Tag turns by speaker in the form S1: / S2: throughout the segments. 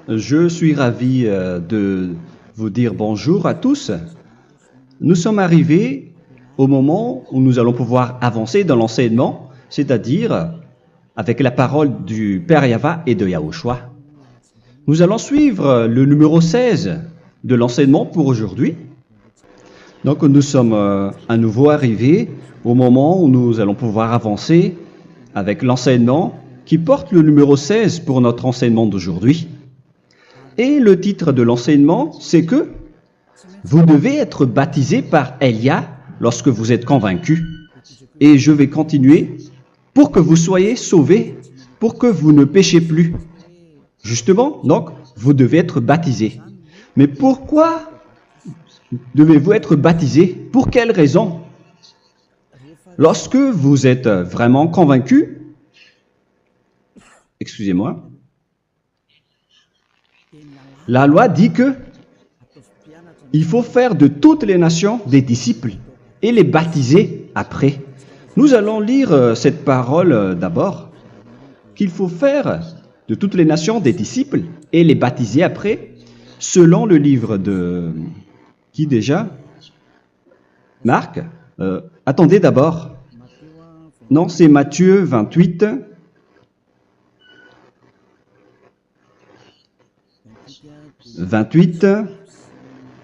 S1: Je suis ravi de vous dire bonjour à tous. Nous sommes arrivés au moment où nous allons pouvoir avancer dans l'enseignement, c'est-à-dire avec la parole du Père Yava et de Yahushua. Nous allons suivre le numéro 16 de l'enseignement pour aujourd'hui. Donc nous sommes à nouveau arrivés au moment où nous allons pouvoir avancer avec l'enseignement qui porte le numéro 16 pour notre enseignement d'aujourd'hui. Et le titre de l'enseignement, c'est que vous devez être baptisé par Elia lorsque vous êtes convaincu. Et je vais continuer pour que vous soyez sauvés, pour que vous ne péchez plus. Justement, donc, vous devez être baptisé. Mais pourquoi devez-vous être baptisé? Pour quelle raison? Lorsque vous êtes vraiment convaincu, excusez-moi, la loi dit que il faut faire de toutes les nations des disciples et les baptiser après. Nous allons lire cette parole d'abord, qu'il faut faire de toutes les nations des disciples et les baptiser après, selon le livre de... Qui déjà? Marc. Attendez d'abord. Non, c'est Matthieu 28.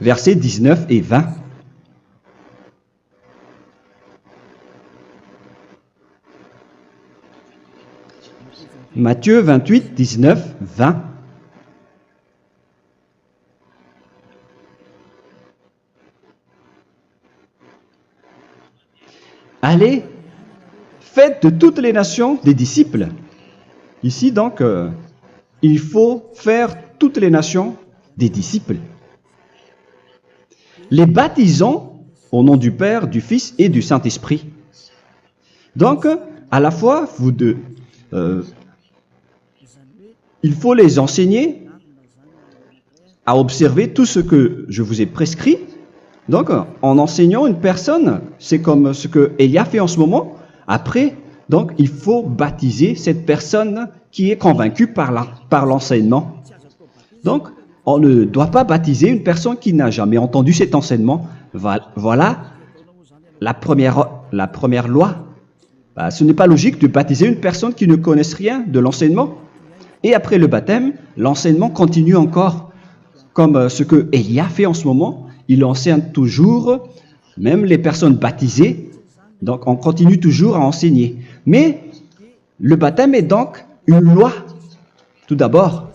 S1: Versets 19 et 20. Matthieu 28, 19, 20. Allez, faites de toutes les nations des disciples. Ici, donc, il faut faire toutes les nations des disciples. Les baptisons au nom du Père, du Fils et du Saint-Esprit. Donc, à la fois, il faut les enseigner à observer tout ce que je vous ai prescrit. Donc, en enseignant une personne, c'est comme ce que Elia fait en ce moment. Après, donc, il faut baptiser cette personne qui est convaincue par l'enseignement. Donc, on ne doit pas baptiser une personne qui n'a jamais entendu cet enseignement. Voilà la première loi. Ce n'est pas logique de baptiser une personne qui ne connaisse rien de l'enseignement. Et après le baptême, l'enseignement continue encore, comme ce que Elia fait en ce moment. Il enseigne toujours, même les personnes baptisées. Donc, on continue toujours à enseigner. Mais le baptême est donc une loi, tout d'abord.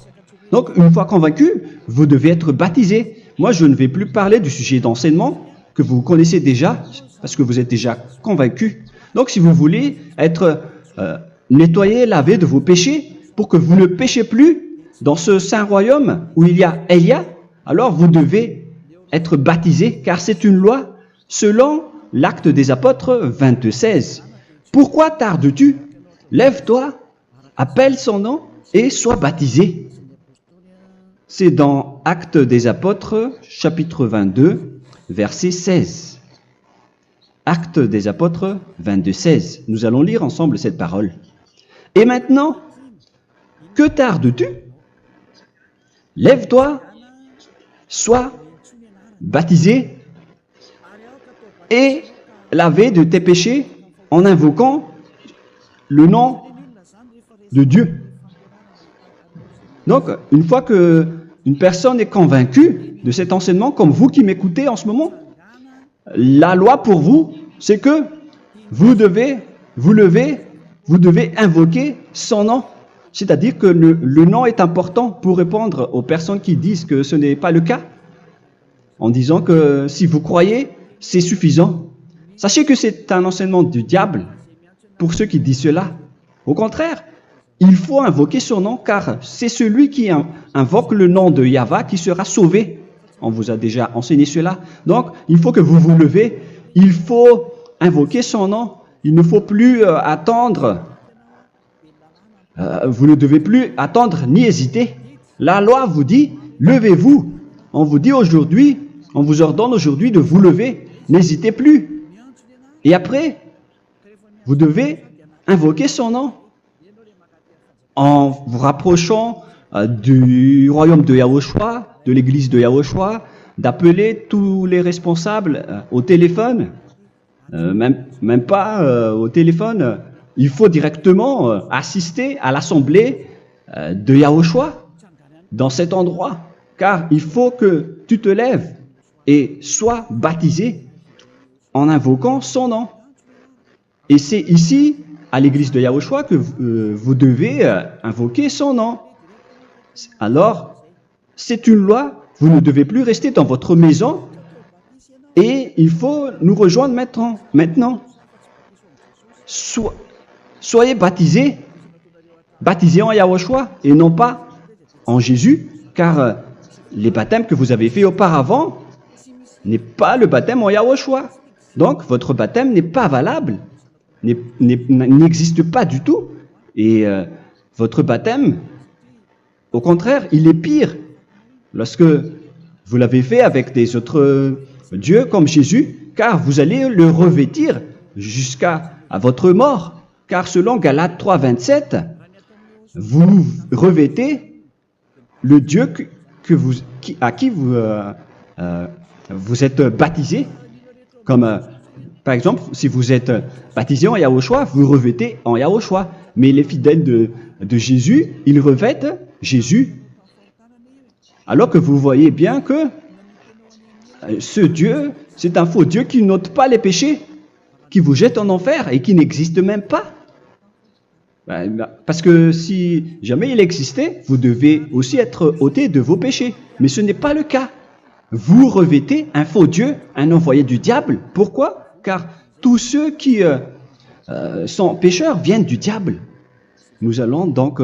S1: Donc, une fois convaincu, vous devez être baptisé. Moi, je ne vais plus parler du sujet d'enseignement que vous connaissez déjà, parce que vous êtes déjà convaincu. Donc, si vous voulez être nettoyé, lavé de vos péchés, pour que vous ne péchez plus dans ce saint royaume où il y a Elia, alors vous devez être baptisé, car c'est une loi selon l'Acte des Apôtres 22:16. Pourquoi tardes-tu? Lève-toi, appelle son nom et sois baptisé. C'est dans Actes des Apôtres, chapitre 22, verset 16. Actes des Apôtres 22:16. Nous allons lire ensemble cette parole. Et maintenant, que tardes-tu? Lève-toi, sois baptisé et lavé de tes péchés en invoquant le nom de Dieu. Donc, une fois qu'une personne est convaincue de cet enseignement, comme vous qui m'écoutez en ce moment, la loi pour vous, c'est que vous devez invoquer son nom. C'est-à-dire que le nom est important pour répondre aux personnes qui disent que ce n'est pas le cas, en disant que si vous croyez, c'est suffisant. Sachez que c'est un enseignement du diable pour ceux qui disent cela. Au contraire, il faut invoquer son nom, car c'est celui qui invoque le nom de Yahva qui sera sauvé. On vous a déjà enseigné cela. Donc, il faut que vous vous levez, il faut invoquer son nom. Il ne faut plus attendre. Vous ne devez plus attendre ni hésiter. La loi vous dit, levez-vous. On vous dit aujourd'hui, on vous ordonne aujourd'hui de vous lever. N'hésitez plus. Et après, vous devez invoquer son nom en vous rapprochant du royaume de Yahushua, de l'église de Yahushua, d'appeler tous les responsables au téléphone, même pas au téléphone. Il faut directement assister à l'assemblée de Yahushua dans cet endroit, car il faut que tu te lèves et sois baptisé en invoquant son nom. Et c'est ici, à l'église de Yahushua, que vous devez invoquer son nom. Alors, c'est une loi, vous ne devez plus rester dans votre maison et il faut nous rejoindre maintenant. Soyez baptisés en Yahushua et non pas en Jésus, car les baptêmes que vous avez faits auparavant n'est pas le baptême en Yahushua. Donc, votre baptême n'est pas valable, n'existe pas du tout. Et votre baptême, au contraire, il est pire. Lorsque vous l'avez fait avec des autres dieux comme Jésus, car vous allez le revêtir jusqu'à votre mort. Car selon Galates 3, 27, vous revêtez le Dieu à qui vous êtes baptisé. Comme par exemple, si vous êtes baptisé en Yahushua, vous revêtez en Yahushua. Mais les fidèles de Jésus, ils revêtent Jésus. Alors que vous voyez bien que ce Dieu, c'est un faux Dieu qui n'ôte pas les péchés, qui vous jette en enfer et qui n'existe même pas. Parce que si jamais il existait, vous devez aussi être ôté de vos péchés. Mais ce n'est pas le cas. Vous revêtez un faux Dieu, un envoyé du diable. Pourquoi? Car tous ceux qui sont pécheurs viennent du diable. Nous allons donc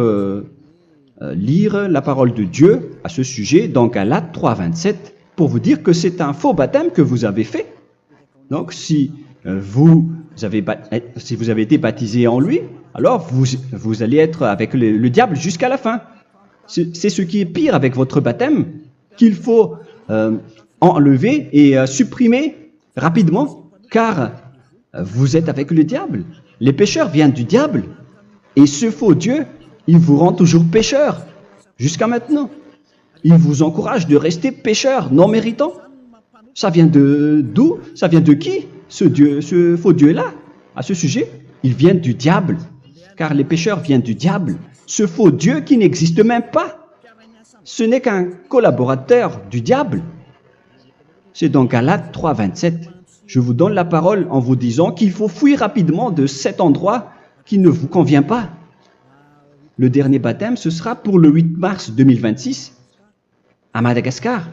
S1: lire la parole de Dieu à ce sujet dans Galates 3, 27 pour vous dire que c'est un faux baptême que vous avez fait. Donc si vous avez été baptisé en lui, alors vous allez être avec le diable jusqu'à la fin. C'est ce qui est pire avec votre baptême qu'il faut enlever et supprimer rapidement, car vous êtes avec le diable. Les pécheurs viennent du diable. Et ce faux Dieu, il vous rend toujours pécheur jusqu'à maintenant. Il vous encourage de rester pécheur non méritant. Ça vient d'où? Ça vient de qui, ce faux Dieu-là? À ce sujet, ils viennent du diable, car les pécheurs viennent du diable. Ce faux Dieu qui n'existe même pas. Ce n'est qu'un collaborateur du diable. C'est dans Galates 3, 27. Je vous donne la parole en vous disant qu'il faut fuir rapidement de cet endroit qui ne vous convient pas. Le dernier baptême, ce sera pour le 8 mars 2026 à Madagascar.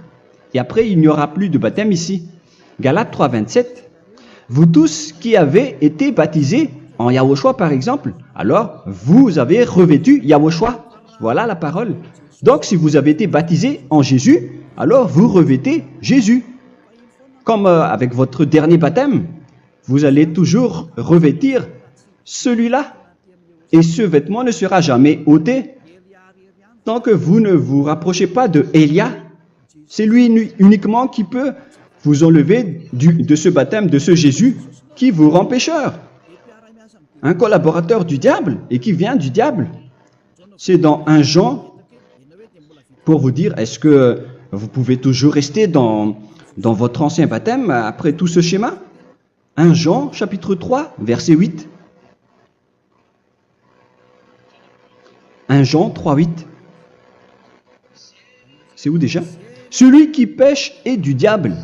S1: Et après, il n'y aura plus de baptême ici. Galates 3, 27. Vous tous qui avez été baptisés en Yahushua, par exemple, alors vous avez revêtu Yahushua. Voilà la parole. Donc, si vous avez été baptisés en Jésus, alors vous revêtez Jésus. Comme avec votre dernier baptême, vous allez toujours revêtir celui-là. Et ce vêtement ne sera jamais ôté tant que vous ne vous rapprochez pas de Élia. C'est lui uniquement qui peut vous enlever de ce baptême, de ce Jésus qui vous rend pécheur. Un collaborateur du diable et qui vient du diable. C'est dans 1 Jean, pour vous dire, est-ce que vous pouvez toujours rester dans votre ancien baptême après tout ce schéma? 1 Jean, chapitre 3, verset 8. 1 Jean 3, 8. C'est où déjà? Celui qui pêche est du diable,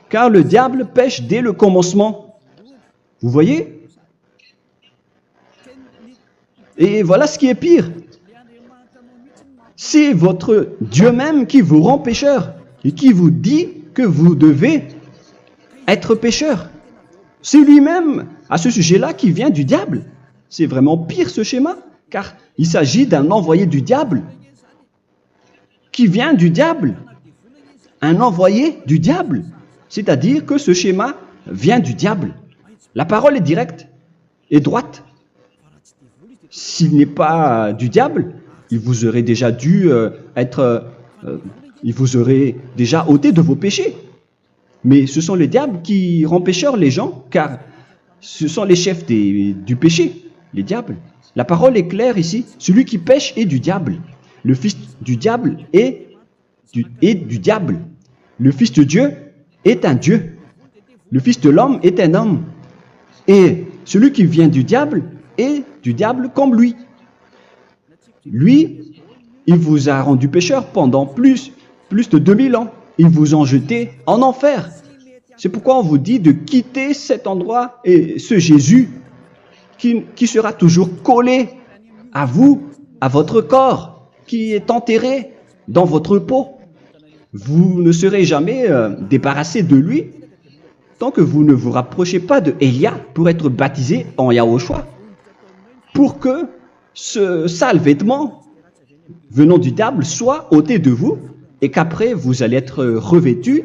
S1: car le diable pêche dès le commencement. Vous voyez? Et voilà ce qui est pire. C'est votre Dieu même qui vous rend pécheur et qui vous dit que vous devez être pécheur. C'est lui-même, à ce sujet-là, qui vient du diable. C'est vraiment pire ce schéma, car il s'agit d'un envoyé du diable qui vient du diable. Un envoyé du diable. C'est-à-dire que ce schéma vient du diable. La parole est directe et droite. S'il n'est pas du diable, il vous aurait déjà dû il vous aurait déjà ôté de vos péchés. Mais ce sont les diables qui rendent pécheurs les gens, car ce sont les chefs du péché, les diables. La parole est claire ici, celui qui pêche est du diable. le fils du diable est du diable. Le fils de Dieu est un Dieu. Le fils de l'homme est un homme. Et celui qui vient du diable est du diable comme lui. Lui, il vous a rendu pécheur pendant plus de 2000 ans. Il vous a jeté en enfer. C'est pourquoi on vous dit de quitter cet endroit et ce Jésus qui sera toujours collé à vous, à votre corps, qui est enterré dans votre peau. Vous ne serez jamais débarrassé de lui tant que vous ne vous rapprochez pas de Élia pour être baptisé en Yahushua, pour que ce sale vêtement venant du diable soit ôté de vous et qu'après vous allez être revêtu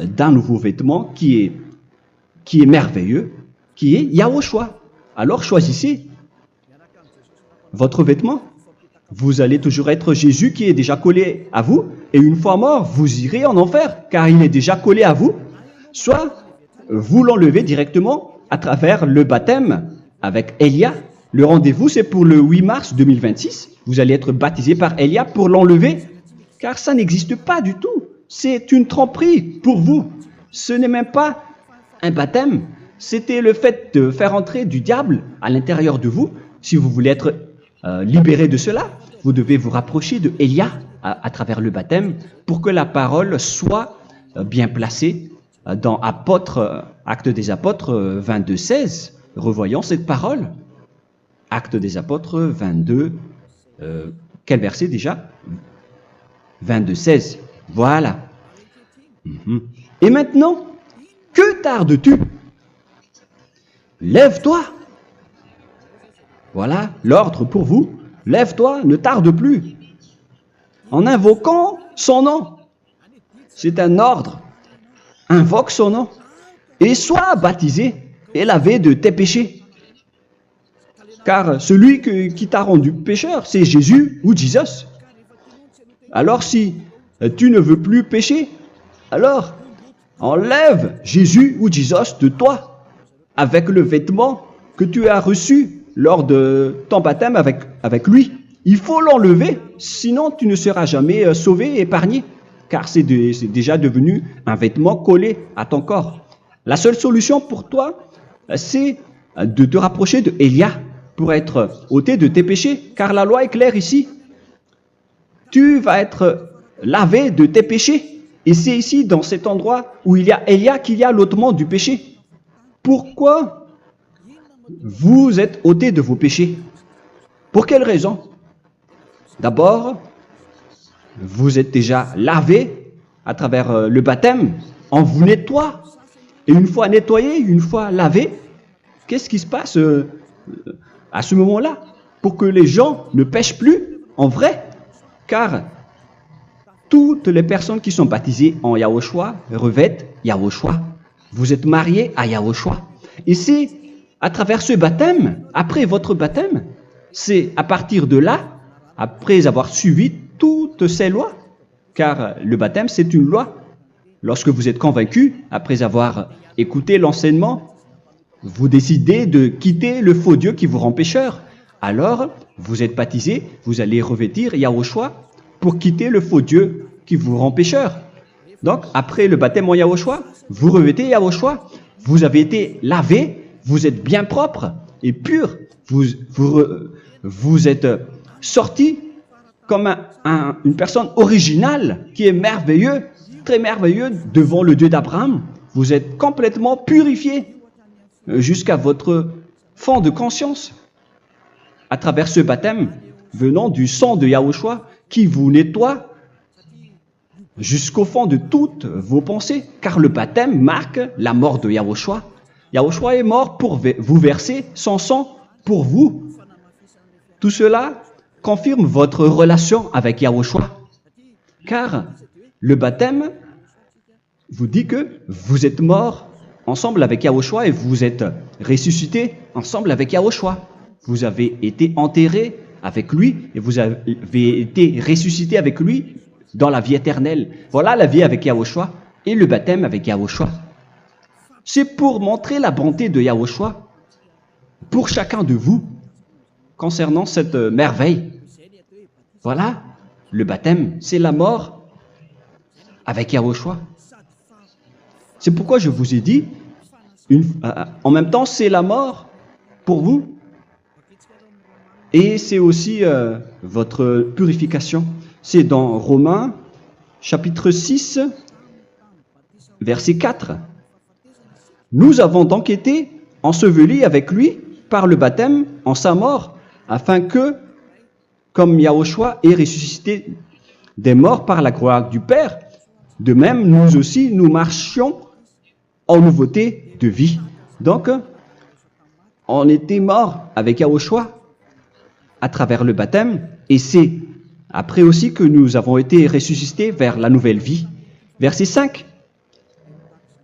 S1: d'un nouveau vêtement qui est merveilleux, qui est Yahushua. Alors choisissez votre vêtement. Vous allez toujours être Jésus qui est déjà collé à vous, et une fois mort, vous irez en enfer, car il est déjà collé à vous. Soit vous l'enlevez directement à travers le baptême avec Élia. Le rendez-vous, c'est pour le 8 mars 2026. Vous allez être baptisé par Élia pour l'enlever, car ça n'existe pas du tout. C'est une tromperie pour vous. Ce n'est même pas un baptême. C'était le fait de faire entrer du diable à l'intérieur de vous. Si vous voulez être libéré de cela, vous devez vous rapprocher de Élia à travers le baptême pour que la parole soit bien placée dans Actes des Apôtres 22:16. Revoyons cette parole. Actes des Apôtres 22, quel verset déjà? 22:16. Voilà. Et maintenant, que tardes-tu? Lève-toi. Voilà l'ordre pour vous. Lève-toi, ne tarde plus. En invoquant son nom. C'est un ordre. Invoque son nom. Et sois baptisé et lavé de tes péchés. Car celui qui t'a rendu pécheur, c'est Jésus ou Jesus. Alors si tu ne veux plus pécher, alors enlève Jésus ou Jesus de toi avec le vêtement que tu as reçu lors de ton baptême avec lui. Il faut l'enlever, sinon tu ne seras jamais sauvé, épargné, car c'est déjà devenu un vêtement collé à ton corps. La seule solution pour toi, c'est de te rapprocher de Élia pour être ôté de tes péchés, car la loi est claire ici. Tu vas être lavé de tes péchés, et c'est ici, dans cet endroit où il y a Élia, qu'il y a l'ôtement du péché. Pourquoi vous êtes ôté de vos péchés? Pour quelle raison? D'abord, vous êtes déjà lavé à travers le baptême. On vous nettoie. Et une fois nettoyé, une fois lavé, qu'est-ce qui se passe à ce moment-là? Pour que les gens ne pêchent plus en vrai. Car toutes les personnes qui sont baptisées en Yahushua revêtent Yahushua. Vous êtes mariés à Yahushua. Et c'est à travers ce baptême, après votre baptême, c'est à partir de là, après avoir suivi toutes ces lois, car le baptême c'est une loi. Lorsque vous êtes convaincu, après avoir écouté l'enseignement, vous décidez de quitter le faux Dieu qui vous rend pécheur. Alors, vous êtes baptisé, vous allez revêtir Yahushua pour quitter le faux Dieu qui vous rend pécheur. Donc, après le baptême en Yahushua, vous revêtez Yahushua, vous avez été lavé, vous êtes bien propre et pur, vous êtes sorti comme une personne originale qui est merveilleux, très merveilleux devant le Dieu d'Abraham. Vous êtes complètement purifié jusqu'à votre fond de conscience à travers ce baptême venant du sang de Yahushua qui vous nettoie jusqu'au fond de toutes vos pensées, car le baptême marque la mort de Yahushua. Yahushua est mort pour vous verser son sang pour vous. Tout cela confirme votre relation avec Yahushua, car le baptême vous dit que vous êtes mort ensemble avec Yahushua et vous êtes ressuscité ensemble avec Yahushua. Vous avez été enterré avec lui et vous avez été ressuscité avec lui dans la vie éternelle. Voilà la vie avec Yahushua et le baptême avec Yahushua. C'est pour montrer la bonté de Yahushua pour chacun de vous concernant cette merveille. Voilà le baptême, c'est la mort avec Yahushua. C'est pourquoi je vous ai dit, en même temps, c'est la mort pour vous. Et c'est aussi votre purification. C'est dans Romains, chapitre 6, verset 4. Nous avons donc été ensevelis avec lui par le baptême en sa mort, afin que, comme Yahushua est ressuscité des morts par la gloire du Père, de même, nous aussi, nous marchions en nouveauté de vie. Donc, on était morts avec Yahushua à travers le baptême, et c'est après aussi que nous avons été ressuscités vers la nouvelle vie. Verset 5.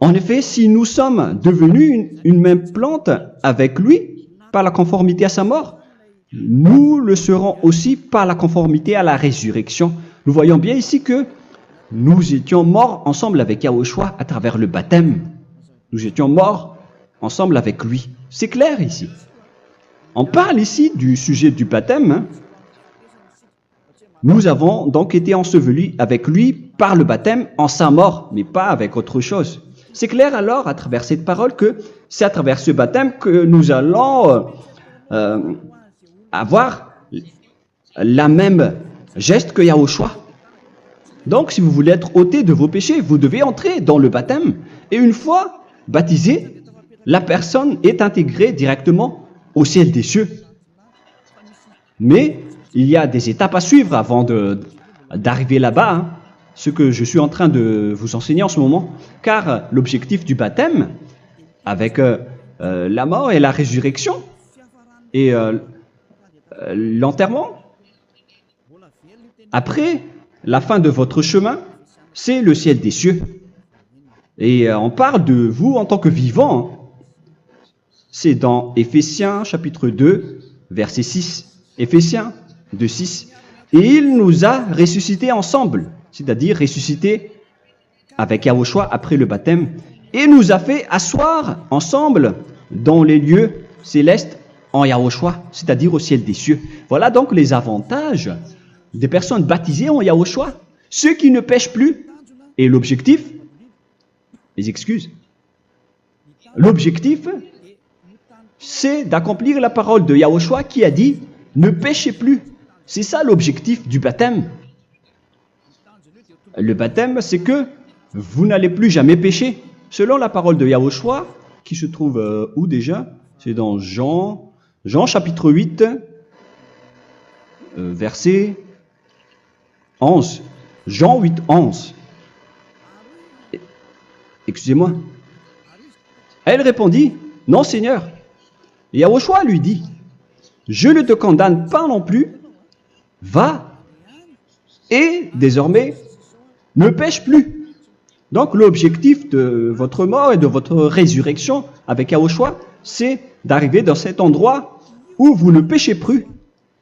S1: En effet, si nous sommes devenus une même plante avec lui par la conformité à sa mort, nous le serons aussi par la conformité à la résurrection. Nous voyons bien ici que nous étions morts ensemble avec Yahushua à travers le baptême. Nous étions morts ensemble avec lui. C'est clair ici. On parle ici du sujet du baptême. Nous avons donc été ensevelis avec lui par le baptême en sa mort, mais pas avec autre chose. C'est clair alors à travers cette parole que c'est à travers ce baptême que nous allons avoir la même geste que Yahushua. Donc si vous voulez être ôté de vos péchés, vous devez entrer dans le baptême. Et une fois baptisé, la personne est intégrée directement au ciel des cieux. Mais il y a des étapes à suivre avant d'arriver là-bas, ce que je suis en train de vous enseigner en ce moment, car l'objectif du baptême, avec la mort et la résurrection, et l'enterrement, après la fin de votre chemin, c'est le ciel des cieux. Et on parle de vous en tant que vivant. C'est dans Éphésiens chapitre 2, verset 6. Éphésiens 2, 6. Et il nous a ressuscités ensemble, c'est-à-dire ressuscités avec Yahushua après le baptême, et nous a fait asseoir ensemble dans les lieux célestes en Yahushua, c'est-à-dire au ciel des cieux. Voilà donc les avantages des personnes baptisées en Yahushua, ceux qui ne pêchent plus. Et l'objectif, les excuses, l'objectif, c'est d'accomplir la parole de Yahushua qui a dit « Ne péchez plus ». C'est ça l'objectif du baptême. Le baptême, c'est que vous n'allez plus jamais pécher. Selon la parole de Yahushua, qui se trouve où déjà? C'est dans Jean chapitre 8, verset 11. Jean 8, 11. Excusez-moi. Elle répondit « Non, Seigneur ». Et Yahushua lui dit « Je ne te condamne pas non plus, va et désormais ne pêche plus ». Donc l'objectif de votre mort et de votre résurrection avec Yahushua, c'est d'arriver dans cet endroit où vous ne péchez plus.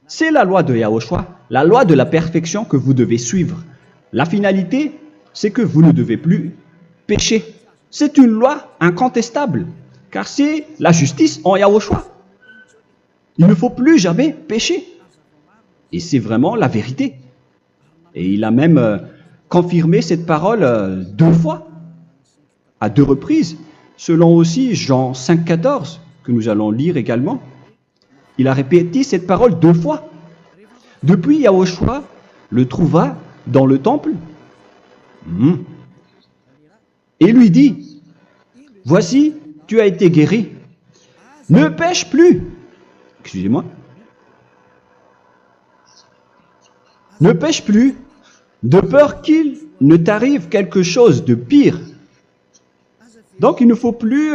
S1: C'est la loi de Yahushua, la loi de la perfection que vous devez suivre. La finalité, c'est que vous ne devez plus pécher. C'est une loi incontestable, car c'est la justice en Yahushua. Il ne faut plus jamais pécher. Et c'est vraiment la vérité. Et il a même confirmé cette parole 2 fois, à 2 reprises, selon aussi Jean 5,14, que nous allons lire également. Il a répété cette parole 2 fois. Depuis, Yahushua le trouva dans le temple et lui dit « Voici, tu as été guéri. Ne pêche plus. » Excusez-moi. Ne pêche plus, de peur qu'il ne t'arrive quelque chose de pire. Donc, il ne faut plus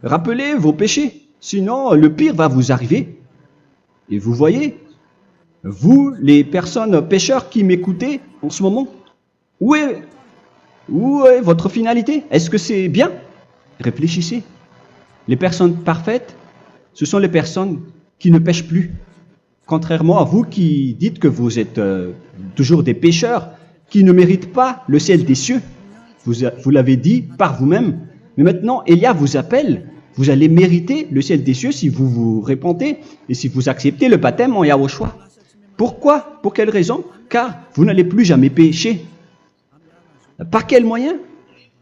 S1: rappeler vos péchés, sinon le pire va vous arriver. Et vous voyez, vous, les personnes pécheurs qui m'écoutez en ce moment, où est votre finalité? Est-ce que c'est bien? Réfléchissez. Les personnes parfaites, ce sont les personnes qui ne pêchent plus. Contrairement à vous qui dites que vous êtes toujours des pécheurs qui ne méritent pas le ciel des cieux. Vous l'avez dit par vous-même. Mais maintenant, Élia vous appelle. Vous allez mériter le ciel des cieux si vous vous repentez et si vous acceptez le baptême en Yahushua. Pourquoi? Pour quelle raison? Car vous n'allez plus jamais pécher. Par quel moyen?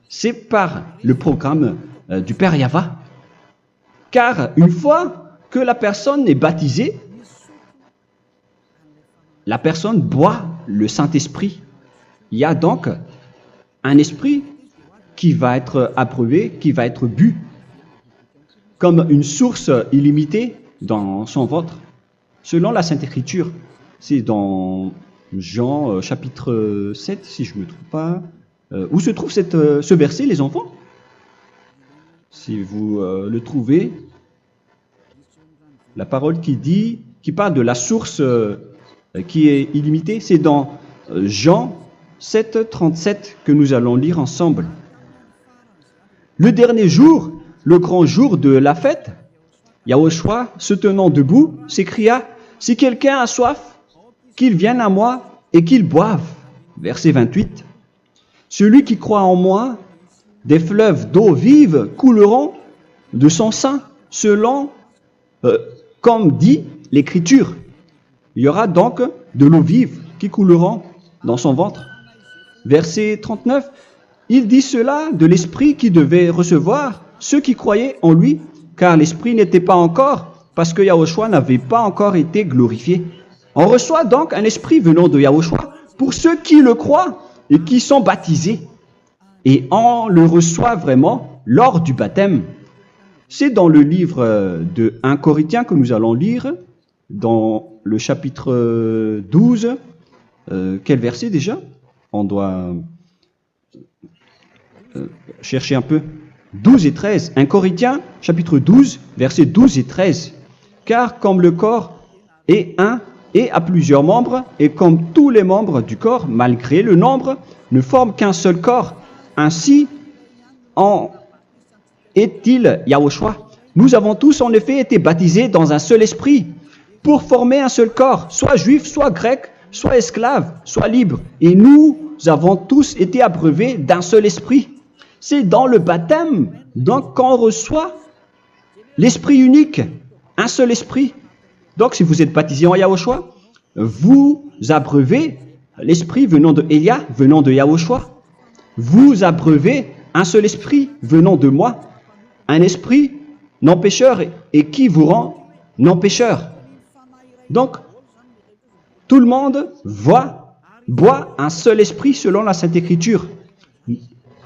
S1: C'est par le programme du Père Yahva. Car une fois que la personne est baptisée, la personne boit le Saint-Esprit. Il y a donc un esprit qui va être approuvé, qui va être bu, comme une source illimitée dans son ventre, selon la Sainte Écriture. C'est dans Jean chapitre 7, si je ne me trompe pas. Où se trouve ce verset, les enfants? Si vous le trouvez, la parole qui parle de la source qui est illimitée, c'est dans Jean 7, 37 que nous allons lire ensemble. Le dernier jour, le grand jour de la fête, Yahushua, se tenant debout, s'écria, « Si quelqu'un a soif, qu'il vienne à moi et qu'il boive. » Verset 28. « Celui qui croit en moi, des fleuves d'eau vive couleront de son sein, selon, comme dit l'Écriture. » Il y aura donc de l'eau vive qui couleront dans son ventre. Verset 39. Il dit cela de l'Esprit qui devait recevoir ceux qui croyaient en lui, car l'Esprit n'était pas encore, parce que Yahushua n'avait pas encore été glorifié. On reçoit donc un Esprit venant de Yahushua pour ceux qui le croient et qui sont baptisés. Et on le reçoit vraiment lors du baptême. C'est dans le livre de 1 Corinthiens que nous allons lire, dans le chapitre 12. Quel verset déjà? On doit chercher un peu. 12 et 13. 1 Corinthiens, chapitre 12, versets 12 et 13. Car comme le corps est un et a plusieurs membres, et comme tous les membres du corps, malgré le nombre, ne forment qu'un seul corps, ainsi en est-il Yahushua. Nous avons tous en effet été baptisés dans un seul esprit, pour former un seul corps, soit juif, soit grec, soit esclave, soit libre. Et nous avons tous été abreuvés d'un seul esprit. C'est dans le baptême, donc, qu'on reçoit l'esprit unique, un seul esprit. Donc, si vous êtes baptisé en Yahushua, vous abreuvez l'esprit venant de Elia, venant de Yahushua. Vous abreuvez un seul esprit venant de moi, un esprit non pécheur et qui vous rend non pécheur. Donc, tout le monde boit un seul esprit selon la Sainte Écriture.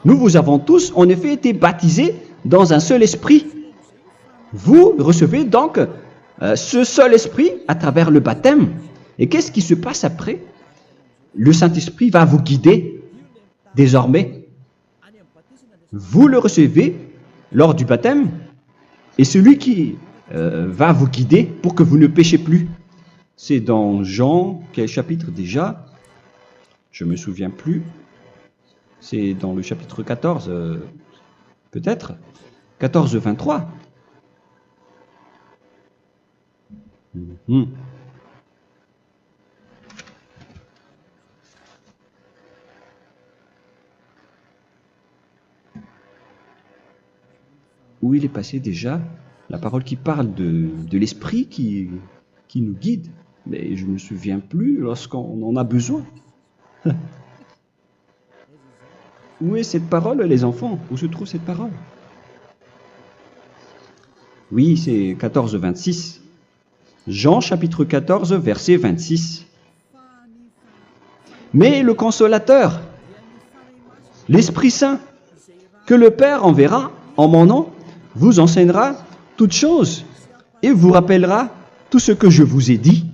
S1: Nous vous avons tous en effet été baptisés dans un seul esprit. Vous recevez donc ce seul esprit à travers le baptême. Et qu'est-ce qui se passe après? Le Saint-Esprit va vous guider désormais. Vous le recevez lors du baptême et celui qui va vous guider pour que vous ne péchez plus. C'est dans Jean, quel chapitre déjà? Je ne me souviens plus. C'est dans le chapitre 14, peut-être. 14, 23. Où il est passé déjà la parole qui parle de l'esprit qui nous guide. Mais je ne me souviens plus lorsqu'on en a besoin. Où est cette parole, les enfants? Où se trouve cette parole? Oui, c'est 14, 26. Jean, chapitre 14, verset 26. Mais le Consolateur, l'Esprit Saint, que le Père enverra en mon nom, vous enseignera toutes choses et vous rappellera tout ce que je vous ai dit.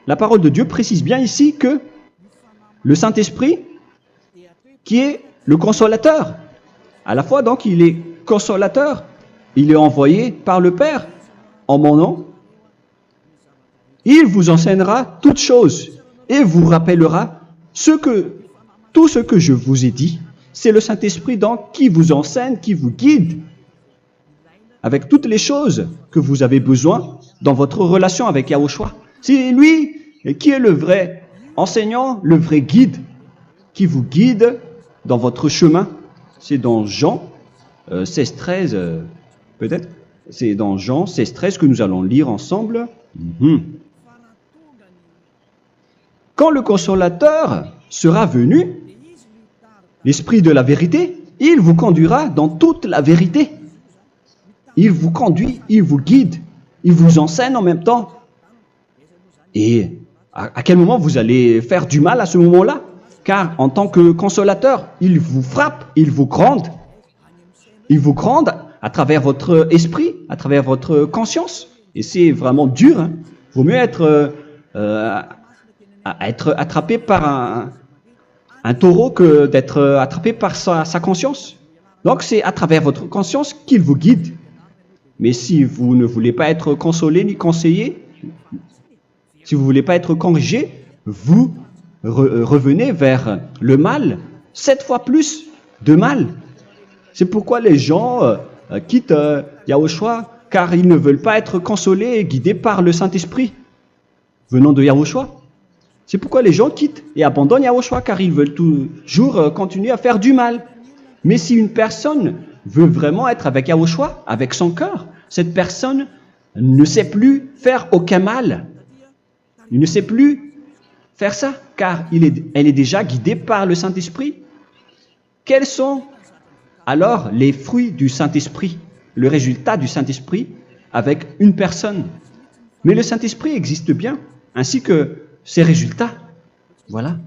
S1: La parole de Dieu précise bien ici que le Saint-Esprit, qui est le consolateur, à la fois donc il est consolateur, il est envoyé par le Père en mon nom, il vous enseignera toutes choses et vous rappellera tout ce que je vous ai dit. C'est le Saint-Esprit donc qui vous enseigne, qui vous guide avec toutes les choses que vous avez besoin dans votre relation avec Yahushua. C'est lui qui est le vrai enseignant, le vrai guide, qui vous guide dans votre chemin. C'est dans Jean 16, 13, peut-être. C'est dans Jean 16, 13 que nous allons lire ensemble. quand le consolateur sera venu, l'Esprit de la vérité, il vous conduira dans toute la vérité. Il vous conduit, il vous guide, il vous enseigne en même temps. Et à quel moment vous allez faire du mal à ce moment-là? Car en tant que consolateur, il vous frappe, il vous gronde. Il vous gronde à travers votre esprit, à travers votre conscience. Et c'est vraiment dur. Hein. Vaut mieux être attrapé par un taureau que d'être attrapé par sa conscience. Donc c'est à travers votre conscience qu'il vous guide. Mais si vous ne voulez pas être consolé ni conseillé, si vous ne voulez pas être corrigé, vous revenez vers le mal, 7 fois plus de mal. C'est pourquoi les gens quittent Yahushua, car ils ne veulent pas être consolés et guidés par le Saint-Esprit venant de Yahushua. C'est pourquoi les gens quittent et abandonnent Yahushua, car ils veulent toujours continuer à faire du mal. Mais si une personne veut vraiment être avec Yahushua, avec son cœur, cette personne ne sait plus faire aucun mal. Il ne sait plus faire ça, car elle est déjà guidée par le Saint-Esprit. Quels sont alors les fruits du Saint-Esprit, le résultat du Saint-Esprit avec une personne? Mais le Saint-Esprit existe bien, ainsi que ses résultats. Voilà.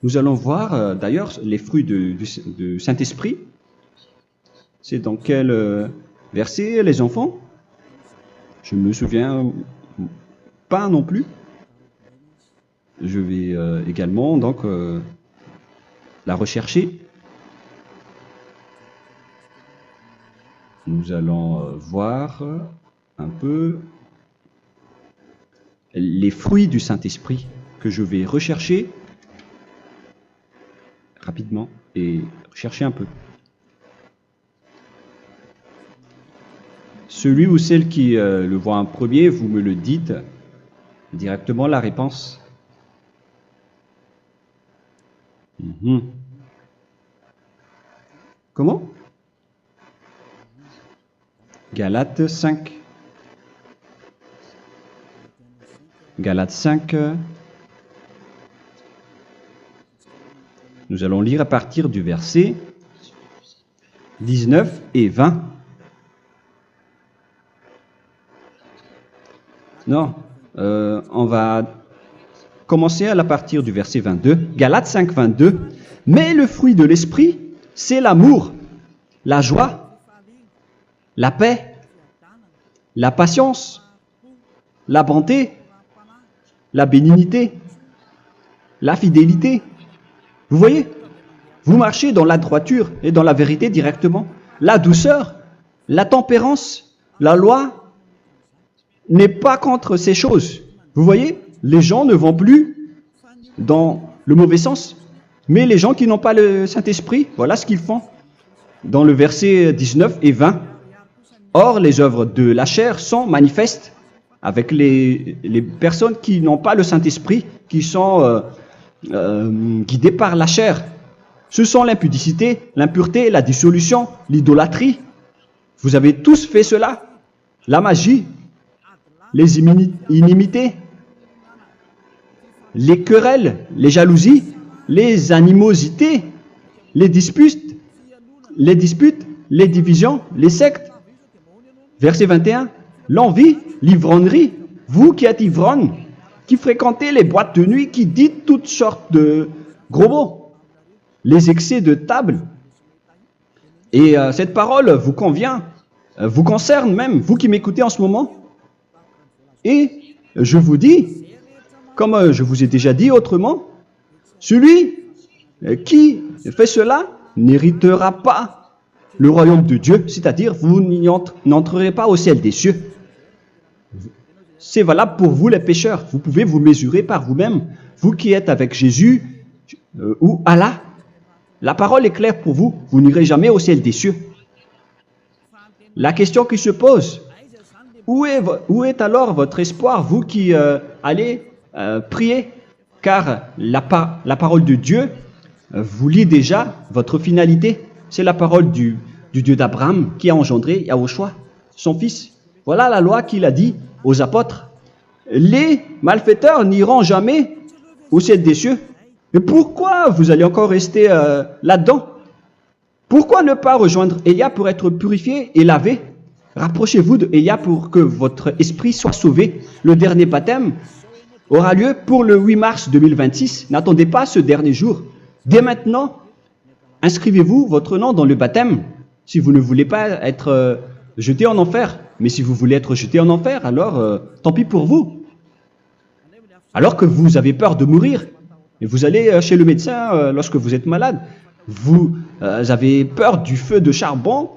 S1: Nous allons voir d'ailleurs les fruits du Saint-Esprit. C'est dans quel verset, les enfants? Je ne me souviens pas non plus. Je vais également donc la rechercher. Nous allons voir un peu les fruits du Saint-Esprit que je vais rechercher rapidement et chercher un peu. Celui ou celle qui le voit en premier, vous me le dites directement la réponse. Comment? Galates 5. Galates 5. Nous allons lire à partir du verset 19 et 20. Non, on va commencer à partir du verset 22. Galates 5, 22. Mais le fruit de l'esprit, c'est l'amour, la joie, la paix, la patience, la bonté, la bénignité, la fidélité. Vous voyez? Vous marchez dans la droiture et dans la vérité directement. La douceur, la tempérance, la loi n'est pas contre ces choses. Vous voyez? Les gens ne vont plus dans le mauvais sens. Mais les gens qui n'ont pas le Saint-Esprit, voilà ce qu'ils font. Dans le verset 19 et 20. Or, les œuvres de la chair sont manifestes avec les personnes qui n'ont pas le Saint-Esprit, qui sont guidées par la chair. Ce sont l'impudicité, l'impureté, la dissolution, l'idolâtrie. Vous avez tous fait cela. La magie, les inimités, les querelles, les jalousies, les animosités, les disputes, les divisions, les sectes. Verset 21, l'envie, l'ivrognerie, vous qui êtes ivrognes, qui fréquentez les boîtes de nuit, qui dites toutes sortes de gros mots, les excès de table. Et cette parole vous convient, vous concerne même, vous qui m'écoutez en ce moment. Et je vous dis, comme je vous ai déjà dit autrement, celui qui fait cela n'héritera pas le royaume de Dieu, c'est-à-dire vous n'entrerez pas au ciel des cieux. C'est valable pour vous les pécheurs. Vous pouvez vous mesurer par vous-même, vous qui êtes avec Jésus ou Allah. La parole est claire pour vous, vous n'irez jamais au ciel des cieux. La question qui se pose, où est alors votre espoir, vous qui allez prier? Car la parole de Dieu vous lit déjà votre finalité. C'est la parole du Dieu d'Abraham qui a engendré Yahushua, son fils. Voilà la loi qu'il a dit aux apôtres. Les malfaiteurs n'iront jamais au ciel des cieux. Mais pourquoi vous allez encore rester là-dedans? Pourquoi ne pas rejoindre Élia pour être purifié et lavé? Rapprochez-vous d'Élia pour que votre esprit soit sauvé. Le dernier baptême aura lieu pour le 8 mars 2026. N'attendez pas ce dernier jour. Dès maintenant, inscrivez-vous votre nom dans le baptême si vous ne voulez pas être jeté en enfer. Mais si vous voulez être jeté en enfer, alors tant pis pour vous. Alors que vous avez peur de mourir, et vous allez chez le médecin lorsque vous êtes malade, vous avez peur du feu de charbon,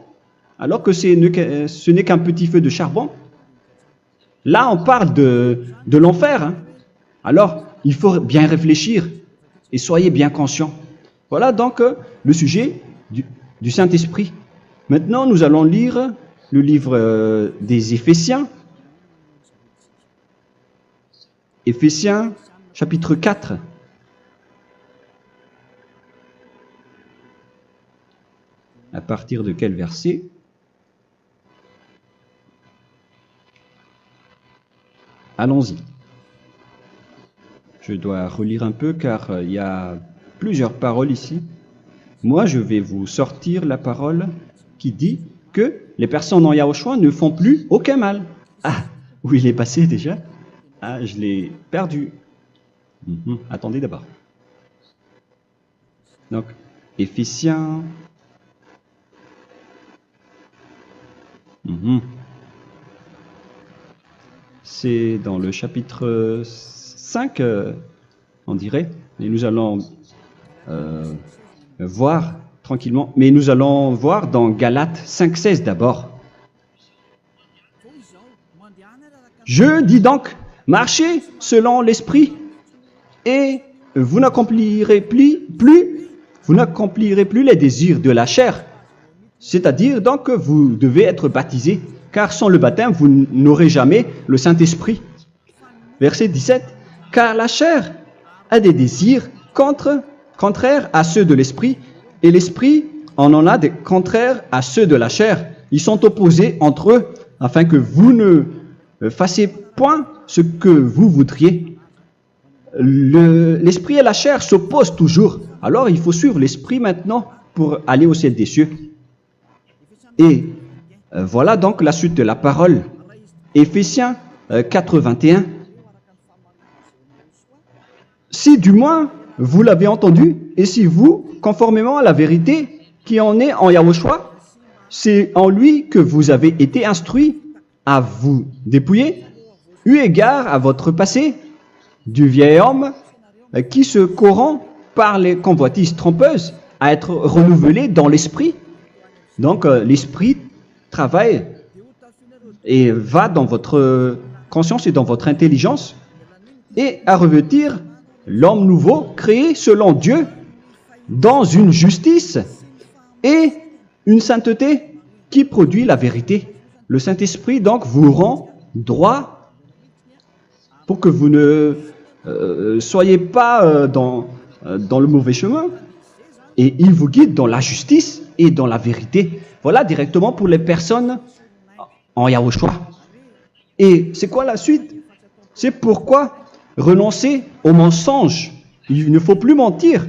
S1: alors que ce n'est qu'un petit feu de charbon. Là, on parle de l'enfer. Hein. Alors, il faut bien réfléchir et soyez bien conscients. Voilà donc le sujet du Saint-Esprit. Maintenant, nous allons lire le livre des Éphésiens. Éphésiens, chapitre 4. À partir de quel verset? Allons-y. Je dois relire un peu car il y a plusieurs paroles ici. Moi, je vais vous sortir la parole qui dit que les personnes en Yahushua ne font plus aucun mal. Ah, où il est passé déjà? Ah, je l'ai perdu. Attendez d'abord. Donc, Éphésiens. C'est dans le chapitre 5, on dirait. Et nous allons voir tranquillement. Mais nous allons voir dans Galates 5,16 d'abord. Je dis donc, marchez selon l'esprit, et vous n'accomplirez plus les désirs de la chair. C'est-à-dire donc que vous devez être baptisé, car sans le baptême, vous n'aurez jamais le Saint-Esprit. Verset 17. Car la chair a des désirs contraires à ceux de l'esprit, et l'esprit en a des contraires à ceux de la chair. Ils sont opposés entre eux, afin que vous ne fassiez point ce que vous voudriez. L'esprit et la chair s'opposent toujours. Alors il faut suivre l'esprit maintenant pour aller au ciel des cieux. Et voilà donc la suite de la parole. Éphésiens 4, 21. Si du moins vous l'avez entendu, et si vous, conformément à la vérité qui en est en Yahushua, c'est en lui que vous avez été instruits à vous dépouiller, eu égard à votre passé, du vieil homme qui se corrompt par les convoitises trompeuses, à être renouvelé dans l'esprit. Donc l'esprit travaille et va dans votre conscience et dans votre intelligence, et à revêtir l'homme nouveau créé selon Dieu dans une justice et une sainteté qui produit la vérité. Le Saint-Esprit donc vous rend droit pour que vous ne soyez pas dans le mauvais chemin, et il vous guide dans la justice et dans la vérité. Voilà directement pour les personnes en Yahushua. Et c'est quoi la suite? C'est pourquoi renoncer au mensonge. Il ne faut plus mentir.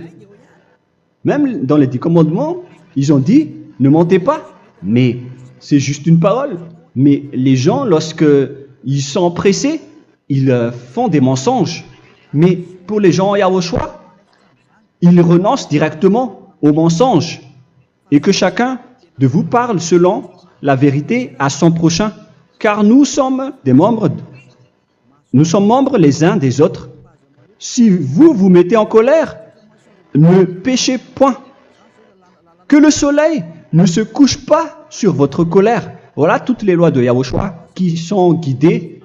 S1: Même dans les 10 commandements, ils ont dit ne mentez pas. Mais c'est juste une parole. Mais les gens, lorsque ils sont pressés, ils font des mensonges. Mais pour les gens en Yahushua, ils renoncent directement au mensonge. Et que chacun de vous parle selon la vérité à son prochain. Car nous sommes membres les uns des autres. Si vous vous mettez en colère, ne péchez point. Que le soleil ne se couche pas sur votre colère. Voilà toutes les lois de Yahushua qui sont guidées,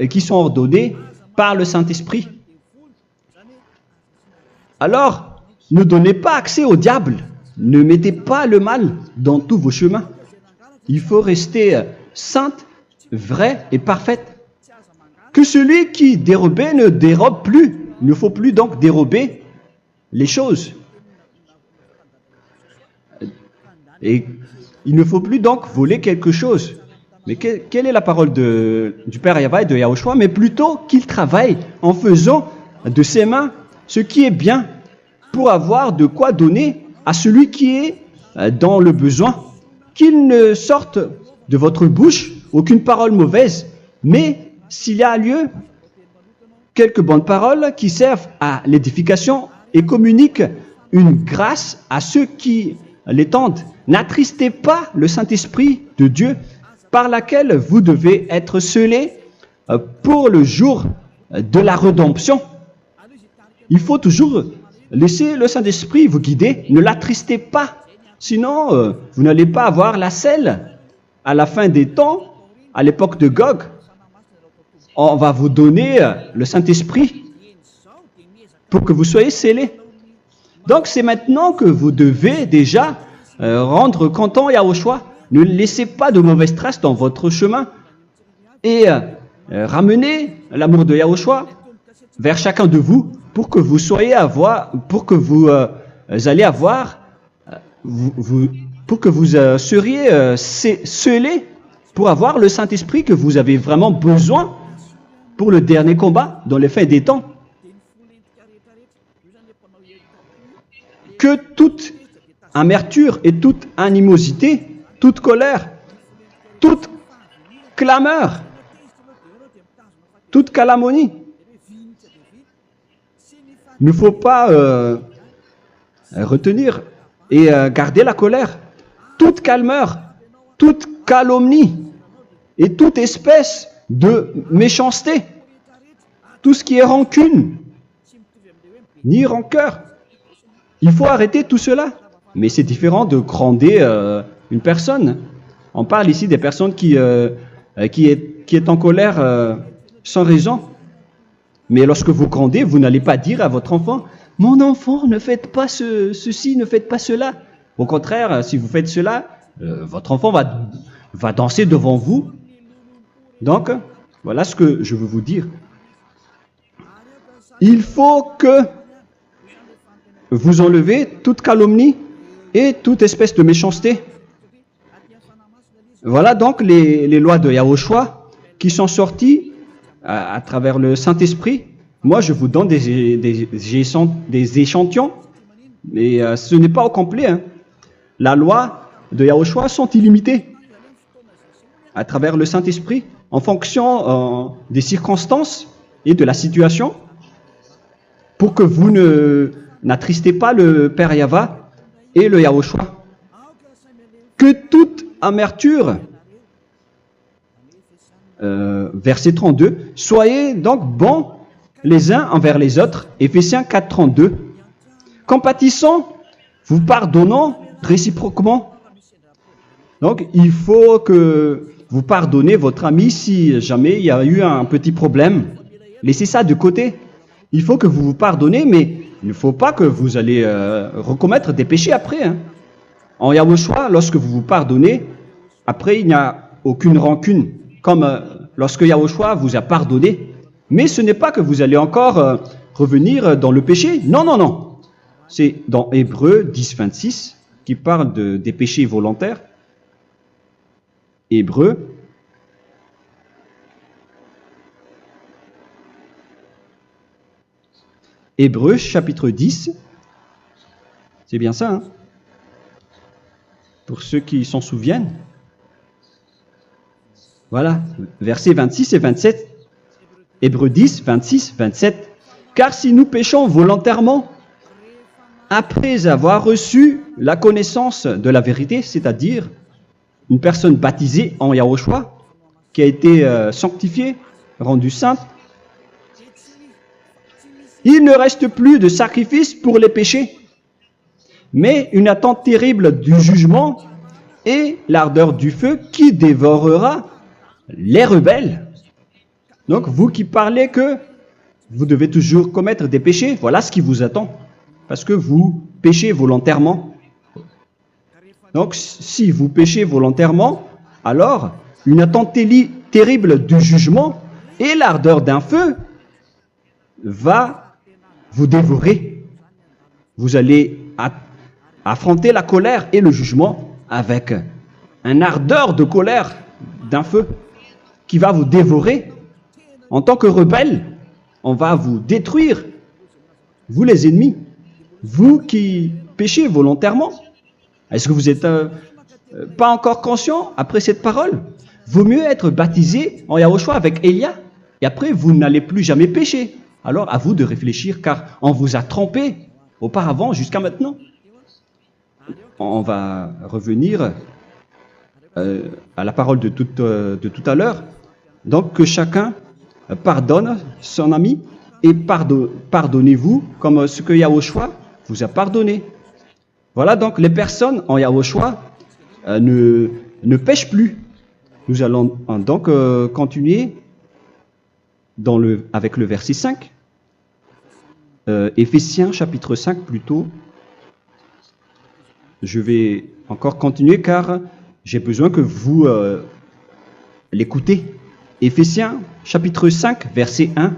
S1: qui sont ordonnées par le Saint-Esprit. Alors, ne donnez pas accès au diable. Ne mettez pas le mal dans tous vos chemins. Il faut rester sainte, vraie et parfaite. Que celui qui dérobait ne dérobe plus. Il ne faut plus donc dérober les choses. Et il ne faut plus donc voler quelque chose. Mais quelle est la parole du Père Yahweh et de Yahushua? Mais plutôt qu'il travaille en faisant de ses mains ce qui est bien pour avoir de quoi donner à celui qui est dans le besoin. Qu'il ne sorte de votre bouche aucune parole mauvaise, mais s'il y a lieu, quelques bonnes paroles qui servent à l'édification et communiquent une grâce à ceux qui l'étendent. N'attristez pas le Saint-Esprit de Dieu par laquelle vous devez être scellés pour le jour de la rédemption. Il faut toujours laisser le Saint-Esprit vous guider. Ne l'attristez pas. Sinon, vous n'allez pas avoir la selle. À la fin des temps, à l'époque de Gog, on va vous donner le Saint-Esprit pour que vous soyez scellés. Donc, c'est maintenant que vous devez déjà rendre content Yahushua. Ne laissez pas de mauvaises traces dans votre chemin et ramenez l'amour de Yahushua vers chacun de vous pour que vous soyez pour que vous seriez scellés pour avoir le Saint-Esprit que vous avez vraiment besoin pour le dernier combat dans les fins des temps. Que toute amertume et toute animosité, toute colère, toute clameur, toute calomnie, il ne faut pas retenir et garder la colère. Toute calmeur, toute calomnie et toute espèce de méchanceté, tout ce qui est rancune, ni rancœur. Il faut arrêter tout cela. Mais c'est différent de gronder une personne. On parle ici des personnes qui est en colère sans raison. Mais lorsque vous grondez, vous n'allez pas dire à votre enfant « Mon enfant, ne faites pas ceci, ne faites pas cela ». Au contraire, si vous faites cela, votre enfant va danser devant vous. Donc, voilà ce que je veux vous dire. Il faut que vous enlevez toute calomnie et toute espèce de méchanceté. Voilà donc les lois de Yahushua qui sont sorties à travers le Saint-Esprit. Moi, je vous donne des échantillons, mais ce n'est pas au complet. Hein. La loi de Yahushua sont illimitées à travers le Saint-Esprit en fonction des circonstances et de la situation pour que vous n'attristez pas le Père Yahva et le Yahushua. Que toute amertume, verset 32, soyez donc bons les uns envers les autres, Éphésiens 4, 32, compatissant, vous pardonnant réciproquement. Donc, il faut que vous pardonnez votre ami si jamais il y a eu un petit problème. Laissez ça de côté. Il faut que vous vous pardonnez, mais il ne faut pas que vous allez recommettre des péchés après. Hein. En Yahushua, lorsque vous vous pardonnez, après il n'y a aucune rancune, comme lorsque Yahushua vous a pardonné. Mais ce n'est pas que vous allez encore revenir dans le péché. Non, non, non. C'est dans Hébreux 10, 26 qui parle des péchés volontaires. Hébreux. Hébreux chapitre 10. C'est bien ça, hein? Pour ceux qui s'en souviennent. Voilà, versets 26 et 27. Hébreux 10, 26, 27. Car si nous péchons volontairement, après avoir reçu la connaissance de la vérité, c'est-à-dire une personne baptisée en Yahushua, qui a été sanctifiée, rendue sainte, il ne reste plus de sacrifice pour les péchés, mais une attente terrible du jugement et l'ardeur du feu qui dévorera les rebelles. Donc, vous qui parlez que vous devez toujours commettre des péchés, voilà ce qui vous attend. Parce que vous péchez volontairement. Donc, si vous péchez volontairement, alors une attente terrible du jugement et l'ardeur d'un feu va vous dévorer. Vous allez affronter la colère et le jugement avec un ardeur de colère d'un feu qui va vous dévorer. En tant que rebelle, on va vous détruire vous les ennemis, vous qui péchez volontairement. Est-ce que vous n'êtes pas encore conscient après cette parole? Vaut mieux être baptisé en Yahushua avec Elia, et après vous n'allez plus jamais pécher. Alors à vous de réfléchir, car on vous a trompé auparavant jusqu'à maintenant. On va revenir à la parole de tout à l'heure. Donc que chacun pardonne son ami et pardonnez-vous comme ce que Yahushua vous a pardonné. Voilà donc les personnes en Yahushua ne pêchent plus. Nous allons donc continuer avec le verset 5. Éphésiens chapitre 5 plutôt. Je vais encore continuer car j'ai besoin que vous l'écoutez. Éphésiens chapitre 5 verset 1.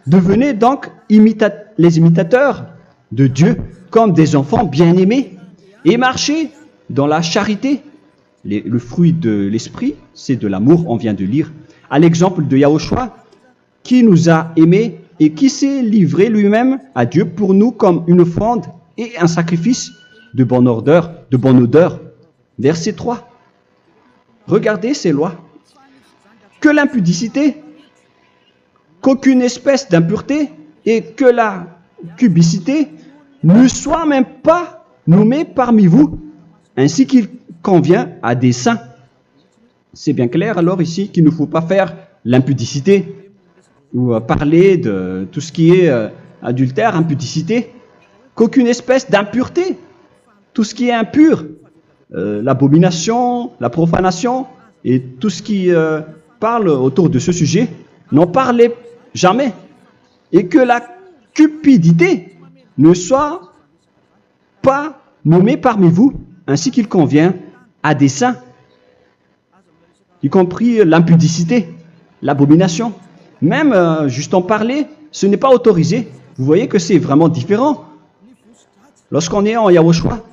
S1: Devenez donc les imitateurs de Dieu comme des enfants bien-aimés et marchez dans la charité. Le fruit de l'esprit, c'est de l'amour, on vient de lire, à l'exemple de Yahushua qui nous a aimés et qui s'est livré lui-même à Dieu pour nous comme une offrande et un sacrifice de bonne odeur. Verset 3. Regardez ces lois. Que l'impudicité, qu'aucune espèce d'impureté et que la cubicité ne soient même pas nommés parmi vous, ainsi qu'il convient à des saints. C'est bien clair alors ici qu'il ne faut pas faire l'impudicité ou parler de tout ce qui est adultère, impudicité, qu'aucune espèce d'impureté, tout ce qui est impur, l'abomination, la profanation et tout ce qui parle autour de ce sujet, n'en parlez jamais. Et que la cupidité ne soit pas nommée parmi vous, ainsi qu'il convient à des saints, y compris l'impudicité, l'abomination. Même juste en parler, ce n'est pas autorisé. Vous voyez que c'est vraiment différent. Lorsqu'on est en Yahushua,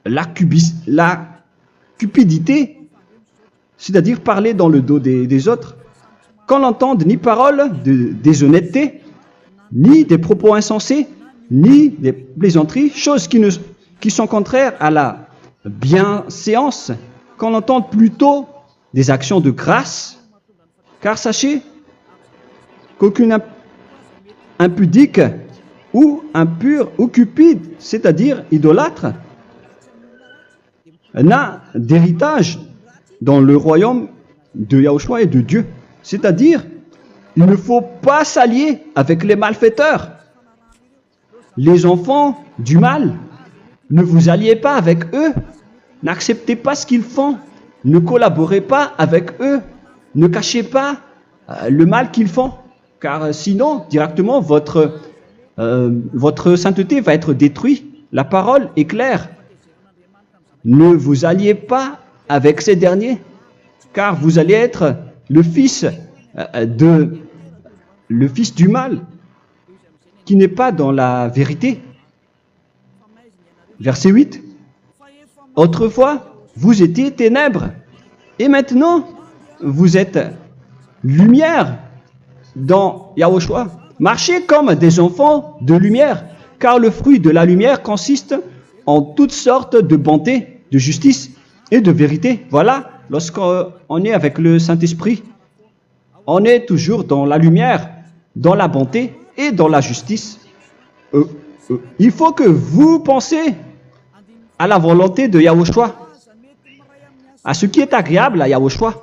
S1: la cupidité, c'est-à-dire parler dans le dos des autres, qu'on n'entende ni parole de déshonnêteté, ni des propos insensés, ni des plaisanteries, choses qui sont contraires à la bienséance, qu'on entende plutôt des actions de grâce, car sachez qu'aucune impudique ou impure ou cupide, c'est-à-dire idolâtre, n'a d'héritage dans le royaume de Yahushua et de Dieu. C'est-à-dire, il ne faut pas s'allier avec les malfaiteurs. Les enfants du mal, ne vous alliez pas avec eux. N'acceptez pas ce qu'ils font. Ne collaborez pas avec eux. Ne cachez pas le mal qu'ils font. Car sinon, directement, votre sainteté va être détruite. La parole est claire. Ne vous alliez pas avec ces derniers, car vous allez être le fils du mal, qui n'est pas dans la vérité. Verset 8. Autrefois, vous étiez ténèbres, et maintenant, vous êtes lumière dans Yahushua. Marchez comme des enfants de lumière, car le fruit de la lumière consiste en toutes sortes de bonté, de justice et de vérité. Voilà, lorsqu'on est avec le Saint-Esprit, on est toujours dans la lumière, dans la bonté et dans la justice. Il faut que vous pensiez à la volonté de Yahushua, à ce qui est agréable à Yahushua.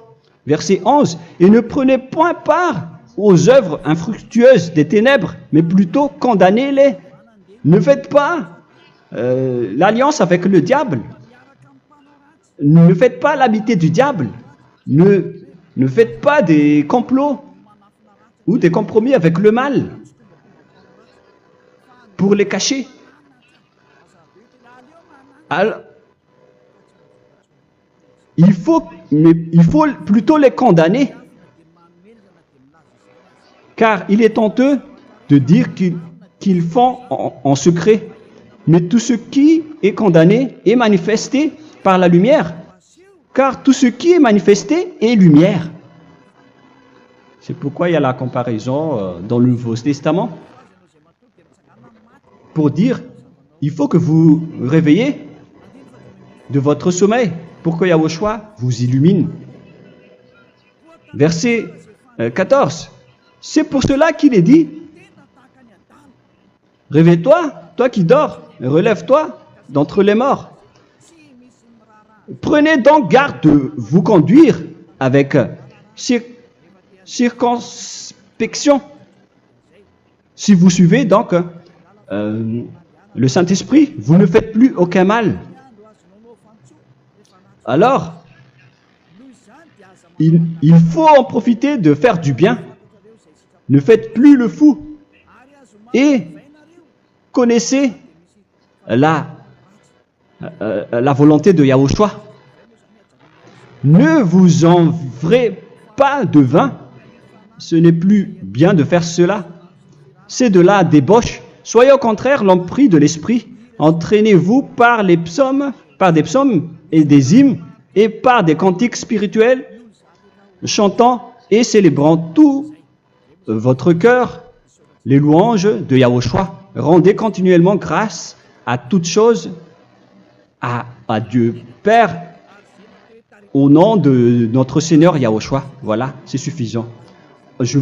S1: Verset 11. Et ne prenez point part aux œuvres infructueuses des ténèbres, mais plutôt condamnez-les. Ne faites pas l'alliance avec le diable. Ne faites pas l'amitié du diable. Ne faites pas des complots ou des compromis avec le mal pour les cacher. Alors, il faut plutôt les condamner, car il est honteux de dire qu'ils font en secret. Mais tout ce qui est condamné est manifesté par la lumière, car tout ce qui est manifesté est lumière. C'est pourquoi il y a la comparaison dans le Nouveau Testament. Pour dire, il faut que vous réveillez de votre sommeil pour que Yahushua vous illumine. Verset 14. C'est pour cela qu'il est dit, réveille-toi, toi qui dors, relève-toi d'entre les morts. Prenez donc garde de vous conduire avec circonspection. Si vous suivez donc le Saint-Esprit, vous ne faites plus aucun mal. Alors, il faut en profiter de faire du bien. Ne faites plus le fou. Et connaissez la volonté de Yahushua. Ne vous envrez pas de vin. Ce n'est plus bien de faire cela. C'est de la débauche. Soyez au contraire l'empris de l'esprit. Entraînez-vous par des psaumes et des hymnes et par des cantiques spirituels, chantant et célébrant tout votre cœur les louanges de Yahushua. Rendez continuellement grâce à toutes choses à Dieu Père au nom de notre Seigneur Yahushua. Voilà, c'est suffisant. Je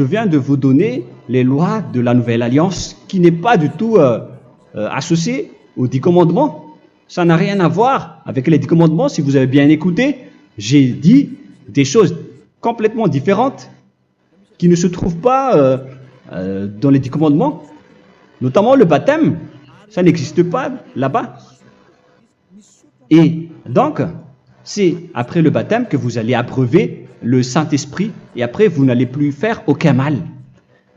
S1: viens de vous donner les lois de la Nouvelle Alliance qui n'est pas du tout associée aux 10 commandements. Ça n'a rien à voir avec les 10 commandements. Si vous avez bien écouté, j'ai dit des choses complètement différentes qui ne se trouvent pas dans les 10 commandements. Notamment le baptême, ça n'existe pas là-bas. Et donc, c'est après le baptême que vous allez abreuver le Saint-Esprit et après vous n'allez plus faire aucun mal.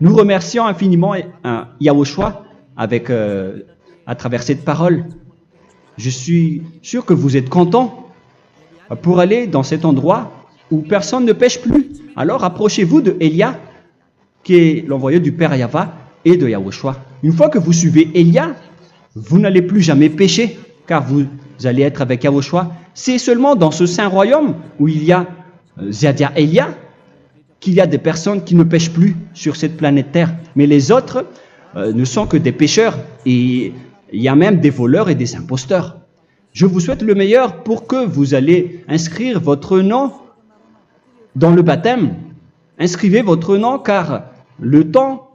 S1: Nous remercions infiniment Yahushua à travers cette parole. Je suis sûr que vous êtes contents pour aller dans cet endroit où personne ne pêche plus. Alors approchez-vous de Élia, qui est l'envoyé du Père Yahva et de Yahushua. Une fois que vous suivez Élia, vous n'allez plus jamais pécher, car vous allez être avec Yahushua. C'est seulement dans ce saint royaume où il y a Ziadia Elia qu'il y a des personnes qui ne pêchent plus sur cette planète Terre. Mais les autres ne sont que des pécheurs et il y a même des voleurs et des imposteurs. Je vous souhaite le meilleur pour que vous allez inscrire votre nom dans le baptême. Inscrivez votre nom car le temps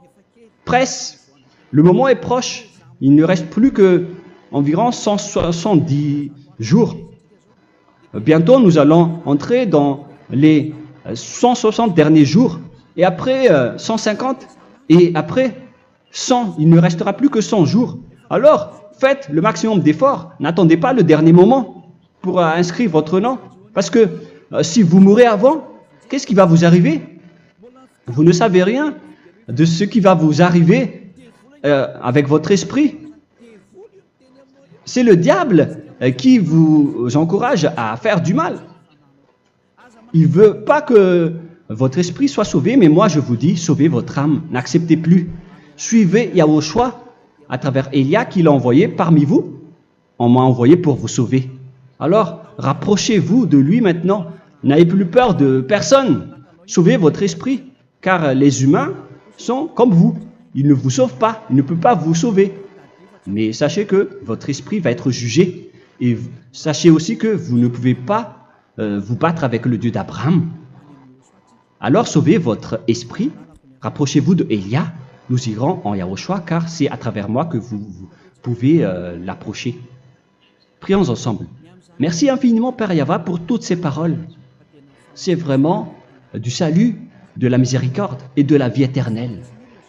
S1: presse, le moment est proche. Il ne reste plus que environ 170 jours. Bientôt, nous allons entrer dans les 160 derniers jours, et après 150, et après 100. Il ne restera plus que 100 jours. Alors, faites le maximum d'efforts. N'attendez pas le dernier moment pour inscrire votre nom. Parce que si vous mourrez avant, qu'est-ce qui va vous arriver? Vous ne savez rien de ce qui va vous arriver avec votre esprit. C'est le diable qui vous encourage à faire du mal. Il ne veut pas que votre esprit soit sauvé, mais moi je vous dis, sauvez votre âme, n'acceptez plus. Suivez Yahushua à travers Élia qu'il a envoyé parmi vous. On m'a envoyé pour vous sauver. Alors, rapprochez-vous de lui maintenant. N'ayez plus peur de personne. Sauvez votre esprit, car les humains sont comme vous. Ils ne vous sauvent pas, ils ne peuvent pas vous sauver. Mais sachez que votre esprit va être jugé. Et sachez aussi que vous ne pouvez pas vous battre avec le Dieu d'Abraham. Alors sauvez votre esprit, rapprochez-vous de Élia, nous irons en Yahushua, car c'est à travers moi que vous pouvez l'approcher. Prions ensemble. Merci infiniment Père Yahva pour toutes ces paroles. C'est vraiment du salut, de la miséricorde et de la vie éternelle.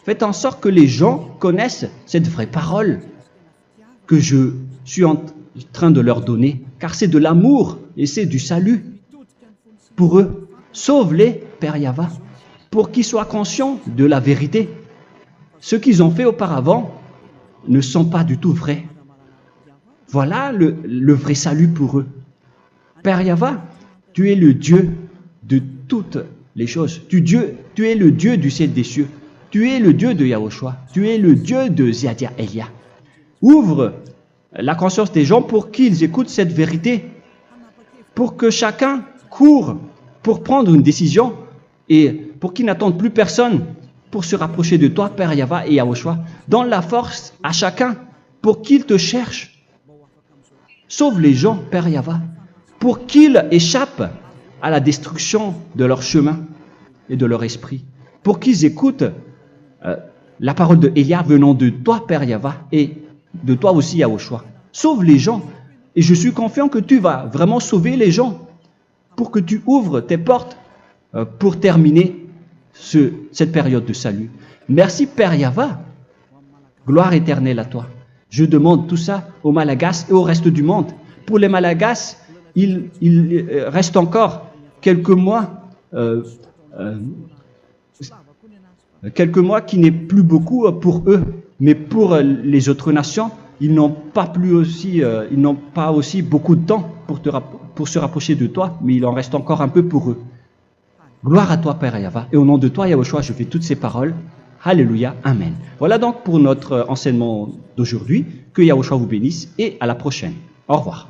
S1: Faites en sorte que les gens connaissent cette vraie parole que je suis en train de leur donner, car c'est de l'amour et c'est du salut pour eux. Sauve-les, Père Yahva, pour qu'ils soient conscients de la vérité. Ce qu'ils ont fait auparavant ne sont pas du tout vrais. Voilà le vrai salut pour eux. Père Yahva, tu es le Dieu de toutes les choses. Tu es le Dieu du ciel des cieux. Tu es le Dieu de Yahushua. Tu es le Dieu de Ziadia Elia. Ouvre la conscience des gens pour qu'ils écoutent cette vérité, pour que chacun court pour prendre une décision et pour qu'ils n'attendent plus personne pour se rapprocher de toi, Père Yahweh et Yahushua. Donne la force à chacun pour qu'ils te cherchent. Sauve les gens, Père Yahweh, pour qu'ils échappent à la destruction de leur chemin et de leur esprit, pour qu'ils écoutent la parole de Élia venant de toi, Père Yahweh, et de toi aussi, Yahushua. Sauve les gens, et je suis confiant que tu vas vraiment sauver les gens pour que tu ouvres tes portes pour terminer cette période de salut. Merci, Père Yahweh. Gloire éternelle à toi. Je demande tout ça aux Malagasy et au reste du monde. Pour les Malagasy, il reste encore quelques mois qui n'est plus beaucoup pour eux, mais pour les autres nations, ils n'ont pas aussi beaucoup de temps pour se rapprocher de toi, mais il en reste encore un peu pour eux. Gloire à toi, Père Yahweh, et au nom de toi, Yahushua, je fais toutes ces paroles. Alléluia, Amen. Voilà donc pour notre enseignement d'aujourd'hui. Que Yahushua vous bénisse et à la prochaine. Au revoir.